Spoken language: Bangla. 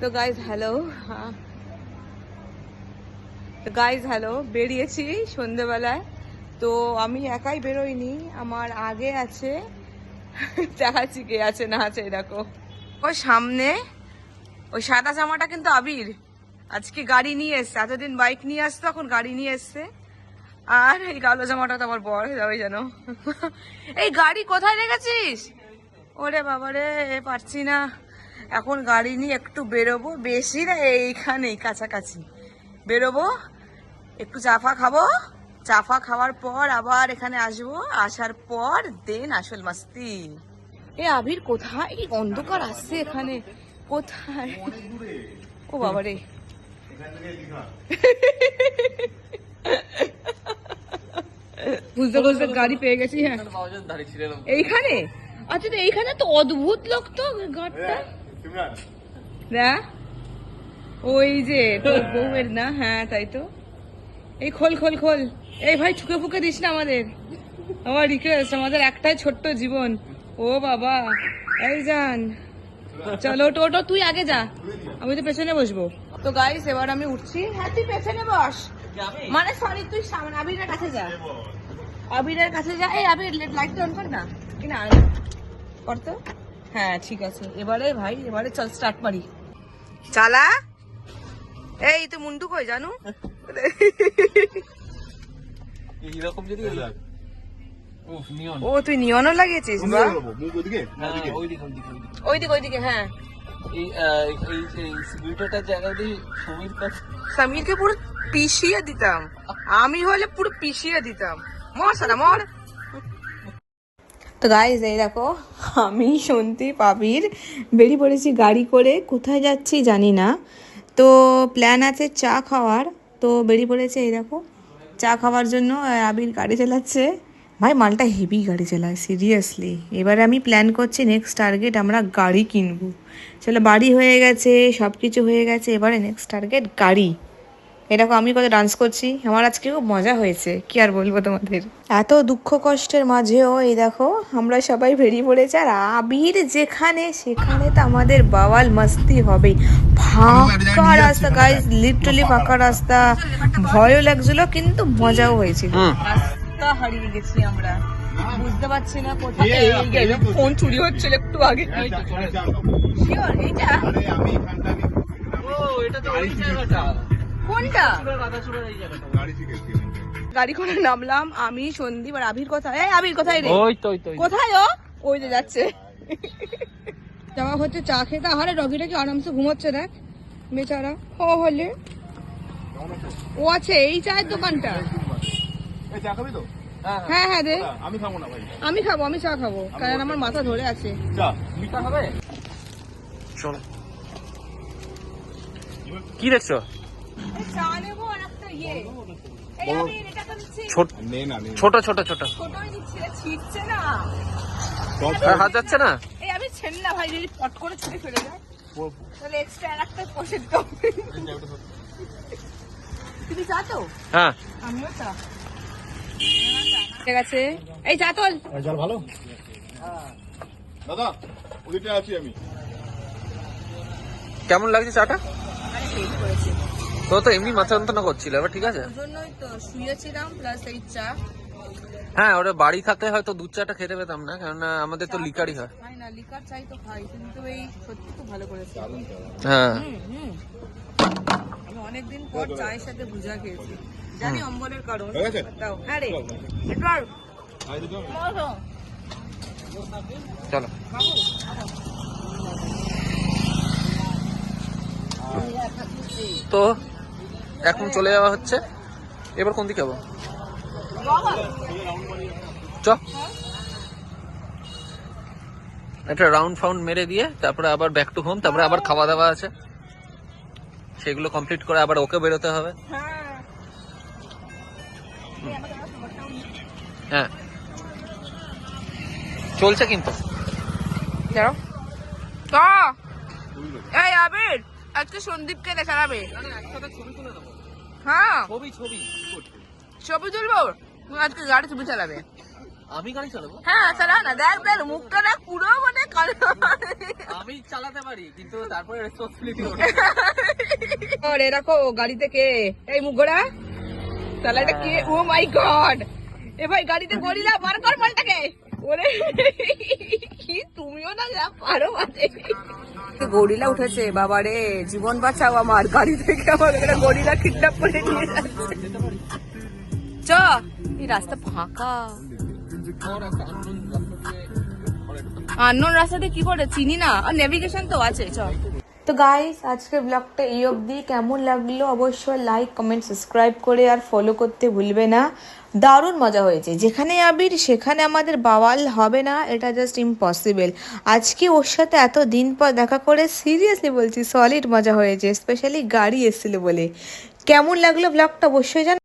তো গাইজ হ্যালো বেরিয়েছি সন্ধেবেলায়। তো আমি একাই বেরোইনি, আমার আগে আছে, দেখাচ্ছি কে আছে না আছে। দেখো ওই সামনে ওই সাদা জামাটা কিন্তু আবির আজকে গাড়ি নিয়ে এসছে, এতদিন বাইক নিয়ে আসতো এখন গাড়ি নিয়ে এসছে। আর এই কালো জামাটা তো আমার বর যাবে জানো। এই গাড়ি কোথায় রেখেছিস? ওরে বাবারে পারছি না, এখন গাড়ি নিয়ে একটু বেরোবো, বেশি না এইখানেই কাছাকাছি বেরোবো, একটু চাফা খাবো, চাফা খাওয়ার পর আবার এখানে আসবো, আসার পর দেন আসল মাস্তি। এ আবির কোথায়? এই অন্ধকার আসছে এখানে, কোথায়? ও বাবারে বুঝতে বুঝতে গাড়ি পেয়ে গেছি। হ্যাঁ এইখানে, আচ্ছা তো এইখানে তো অদ্ভুত লোক তো ঘরটা দেখ, ওই যে তোর বউয়ের না? হ্যাঁ তাই তো। এই খোল খোল খোল, এই ভাই ঠুকে ফুকে দিস না আমাদের, আমার রিকোয়েস্ট, আমাদের একটাই ছোট্ট জীবন। ও বাবা এই যান, চলো টোটো তুই আগে যা, আমি তো পেছনে বসবো। তো গাইস এবার আমি উঠছি। হ্যাঁ তুই পেছনে বস, মানে সরি তুই সামনে আবিরের কাছে যা, আবিরের কাছে যা। এই আবির লাইটটা অন কর না, কিনা কর তো। হ্যাঁ ঠিক আছে, এবারে ভাই এবারে চল স্টার্ট মারি, চালা। এই তো মুন্ডু কই জানু? ও তুই নিয়নও লাগিয়েছিস? ওইদিকে হ্যাঁ। সমীরকে পুরো পিষিয়ে দিতাম, আমি হলে পুরো পিষিয়ে দিতাম, মর সারা মর। তো গাইজ এই দেখো আমি সন্দীপ আবির বেরিয়ে পড়েছি গাড়ি করে, কোথায় যাচ্ছি জানি না। তো প্ল্যান আছে চা খাওয়ার, তো বেরিয়ে পড়েছে। এই দেখো চা খাওয়ার জন্য আবির গাড়ি চালাচ্ছে, ভাই মালটা হেভি গাড়ি চালায় সিরিয়াসলি। এবারে আমি প্ল্যান করছি নেক্সট টার্গেট আমরা গাড়ি কিনবো। চলো বাড়ি হয়ে গেছে, সব কিছু হয়ে গেছে, এবারে নেক্সট টার্গেট গাড়ি। এরকম আমি কত ডান্স করছি, আমার আজকে খুব মজা হয়েছে, কি আর বলবো তোমাদের। এত দুঃখ কষ্টের মাঝেও এই দেখো আমরা সবাই বেরিয়ে পড়েছি, আর আবির যেখানে সেখানে তো আমাদের বাওয়াল মাস্তি হবেই। ফাঁকা রাস্তা গাইজ, লিটারালি ফাঁকা রাস্তা, ভয়ও লাগছিল কিন্তু মজাও হয়েছিল। রাস্তা হারিয়ে গেছি আমরা, বুঝতে পারছি না কোথায়। ফোন চুরি হচ্ছিল একটু আগে। শিওর এইটা? কোনটা? গাড়ি করে নামলাম আমি, সন্দীপ আর আবির। কোথায় আবির? কোথায় রে? কোথায় ও? ওই যে যাচ্ছে। যাওয়া হচ্ছে চা খেতে। আরে ডগিটা কি আরামসে ঘুমোচ্ছে দেখ বেচারা। ও হলে ও আছে এই চায়ের দোকানটা। হ্যাঁ হ্যাঁ দে। আমি খাবো, আমি চা খাবো, কারণ আমার মাথা ধরে আছে। চলো কি দেখছো? ছোট ছোট ছোট হাত যাচ্ছে না। এই আমি ছেন না ভাই, যদি পট করে ছুটে ফেলে যায় তাহলে এক্সট্রা একটা পোষে তুমি চা তো? হ্যাঁ আমিও চা। ঠিক আছে এই চা তোল। জল ভালো দাদা, ওদিকে আছি আমি। কেমন লাগছে চাটা? তো তো এমনি মাথা যন্ত্রণা করছিল, এবার ঠিক আছে? ওজন্যই তো শুয়েছিলাম, প্লাস এই চা। হ্যাঁ ওরা বাড়ি থাকতে হয়তো দুধ চাটা খেতে পেতাম না, কেননা আমাদের তো লিকারই হয়। খাই না, লিকার চাই তো খাই, কিন্তু এই সত্যি খুব ভালো করেছে। হ্যাঁ আমি অনেকদিন পর চায়ের সাথে ভুজা খেয়েছি, জানি অম্বলের কারণ। দাও। হ্যাঁ রে একটু আর চলো। তো এখন চলে যাওয়া হচ্ছে, এবার কোন দিকে যাবো? চ একটা রাউন্ড ফাউন্ড মেরে দিয়ে তারপরে আবার ব্যাক টু হোম, তারপরে আবার খাওয়া দাওয়া আছে, সেগুলো কমপ্লিট করে আবার ওকে বেরোতে হবে। হ্যাঁ চলছে কিন্তু। এই আবির আজকে সন্দীপকে দেখাবে। হ্যাঁ ছবি তুলবো, আজকে গাড়ি ছবি চালাবে। আমি গাড়ি চালাবো? হ্যাঁ চালা না, দেখ দেখ মুখটা না পুরো মানে আমি চালাতে পারি, কিন্তু তারপরে রেসপন্সিবিলিটি ওরে রাখো গাড়িতে কে এই মুখগোড়া তাহলে এটা কি? ও মাই গড, এ ভাই গাড়িতে গরিলা বার কর মালটাকে। ওরে কি তুমিও না যা পারো মানে। গরিলা উঠেছে বাবারে, জীবন বাঁচাও আমার, গাড়ি থেকে আমার একটা গরিলা কিডন্যাপ করে নিয়ে যাচ্ছে। চ এই রাস্তা ফাঁকা, আননোন রাস্তাতে কি করে চিনি না, আর নেভিগেশন তো আছে। চ তো গাইস আজকের ব্লগটা এই অবধি। কেমন লাগলো অবশ্যই লাইক কমেন্ট সাবস্ক্রাইব করে আর ফলো করতে ভুলবে না। দারুণ মজা হয়েছে, যেখানে আবির সেখানে আমাদের বাওয়াল হবে না, এটা জাস্ট ইম্পসিবল। আজকে ওর সাথে এত দিন পর দেখা করে সিরিয়াসলি বলছি সলিড মজা হয়েছে, স্পেশালি গাড়ি এসেছিল বলে। কেমন লাগলো ব্লগটা অবশ্যই জান।